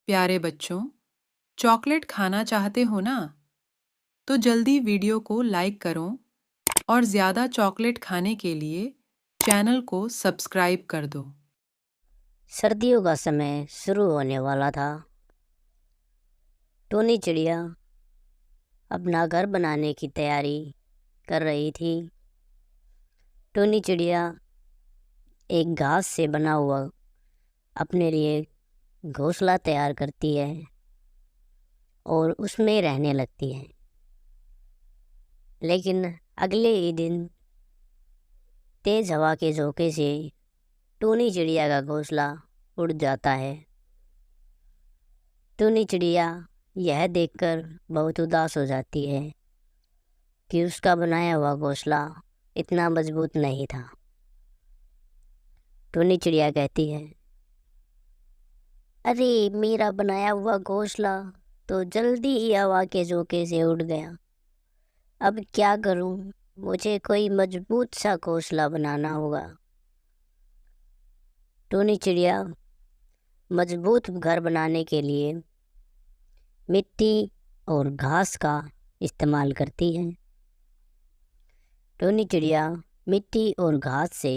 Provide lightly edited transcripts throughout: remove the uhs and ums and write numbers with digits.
प्यारे बच्चों, चॉकलेट खाना चाहते हो ना? तो जल्दी वीडियो को लाइक करो और ज़्यादा चॉकलेट खाने के लिए चैनल को सब्सक्राइब कर दो। सर्दियों का समय शुरू होने वाला था। टोनी चिड़िया अपना घर बनाने की तैयारी कर रही थी। टोनी चिड़िया एक घास से बना हुआ अपने लिए घोंसला तैयार करती है और उसमें रहने लगती है। लेकिन अगले ही दिन तेज हवा के झोंके से टोनी चिड़िया का घोंसला उड़ जाता है। टोनी चिड़िया यह देखकर बहुत उदास हो जाती है कि उसका बनाया हुआ घोंसला इतना मजबूत नहीं था। टोनी चिड़िया कहती है, अरे मेरा बनाया हुआ घोंसला तो जल्दी ही हवा के झोंके से उड़ गया। अब क्या करूं? मुझे कोई मजबूत सा घोंसला बनाना होगा। टोनी चिड़िया मजबूत घर बनाने के लिए मिट्टी और घास का इस्तेमाल करती है। टोनी चिड़िया मिट्टी और घास से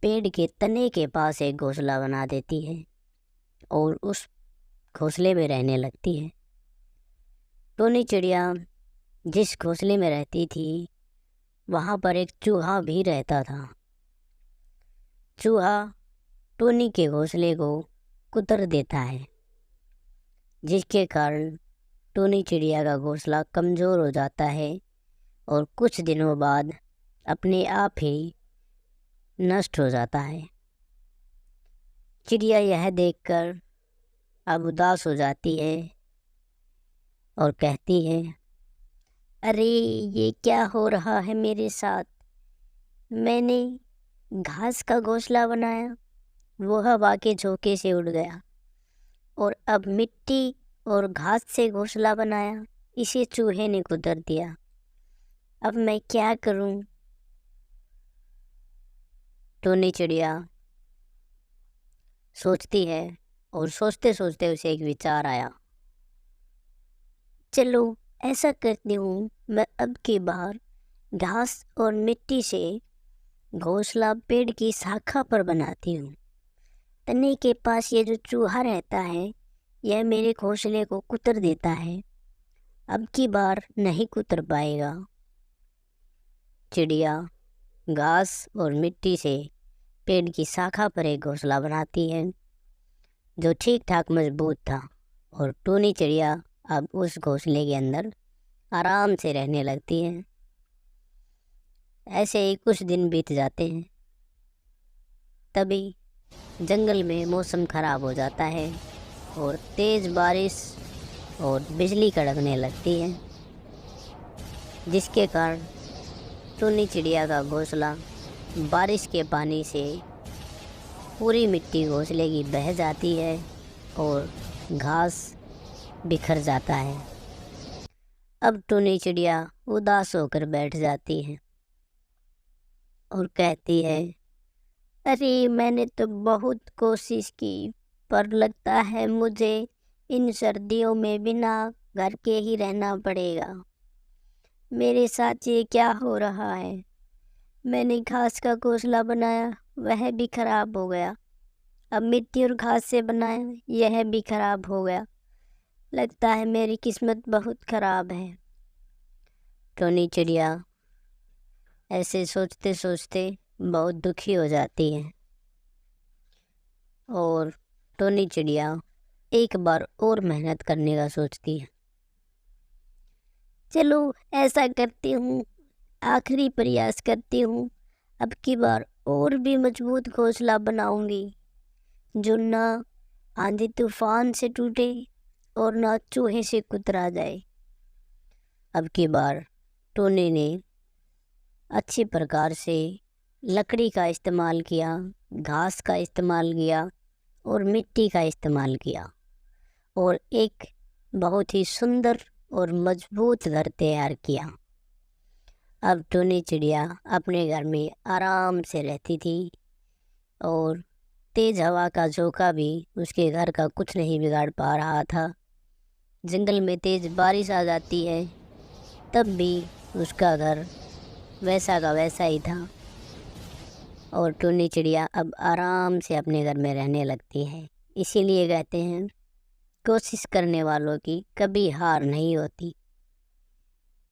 पेड़ के तने के पास एक घोंसला बना देती है और उस घोंसले में रहने लगती है। टोनी चिड़िया जिस घोंसले में रहती थी वहाँ पर एक चूहा भी रहता था। चूहा टोनी के घोंसले को कुतर देता है, जिसके कारण टोनी चिड़िया का घोंसला कमज़ोर हो जाता है और कुछ दिनों बाद अपने आप ही नष्ट हो जाता है। चिड़िया यह देखकर अब उदास हो जाती है और कहती है, अरे ये क्या हो रहा है मेरे साथ? मैंने घास का घोंसला बनाया, वो हवा के झोंके से उड़ गया, और अब मिट्टी और घास से घोंसला बनाया, इसे चूहे ने कुतर दिया। अब मैं क्या करूं? टोनी चिड़िया सोचती है और सोचते सोचते उसे एक विचार आया। चलो ऐसा करती हूँ, मैं अब की बार घास और मिट्टी से घोंसला पेड़ की शाखा पर बनाती हूँ। तने के पास ये जो चूहा रहता है यह मेरे घोंसले को कुतर देता है, अब की बार नहीं कुतर पाएगा। चिड़िया घास और मिट्टी से पेड़ की शाखा पर एक घोंसला बनाती है जो ठीक ठाक मजबूत था, और टोनी चिड़िया अब उस घोंसले के अंदर आराम से रहने लगती है। ऐसे ही कुछ दिन बीत जाते हैं। तभी जंगल में मौसम खराब हो जाता है और तेज़ बारिश और बिजली कड़कने लगती है, जिसके कारण टोनी चिड़िया का घोंसला बारिश के पानी से पूरी मिट्टी घोंसले की बह जाती है और घास बिखर जाता है। अब टोनी चिड़िया उदास होकर बैठ जाती है और कहती है, अरे मैंने तो बहुत कोशिश की, पर लगता है मुझे इन सर्दियों में बिना घर के ही रहना पड़ेगा। मेरे साथ ये क्या हो रहा है? मैंने घास का घोंसला बनाया, वह भी खराब हो गया। अब मिट्टी और घास से बनाया, यह भी खराब हो गया। लगता है मेरी किस्मत बहुत खराब है। टोनी चिड़िया ऐसे सोचते सोचते बहुत दुखी हो जाती है और टोनी चिड़िया एक बार और मेहनत करने का सोचती है। चलो ऐसा करती हूँ, आखिरी प्रयास करती हूँ, अब की बार और भी मजबूत घोंसला बनाऊंगी जो ना आंधी तूफान से टूटे और ना चूहे से कुतरा जाए। अब की बार टोनी ने अच्छी प्रकार से लकड़ी का इस्तेमाल किया, घास का इस्तेमाल किया और मिट्टी का इस्तेमाल किया और एक बहुत ही सुंदर और मजबूत घर तैयार किया। अब टोनी चिड़िया अपने घर में आराम से रहती थी और तेज हवा का झोंका भी उसके घर का कुछ नहीं बिगाड़ पा रहा था। जंगल में तेज बारिश आ जाती है तब भी उसका घर वैसा का वैसा ही था और टुन्नी चिड़िया अब आराम से अपने घर में रहने लगती है। इसीलिए कहते हैं कोशिश करने वालों की कभी हार नहीं होती।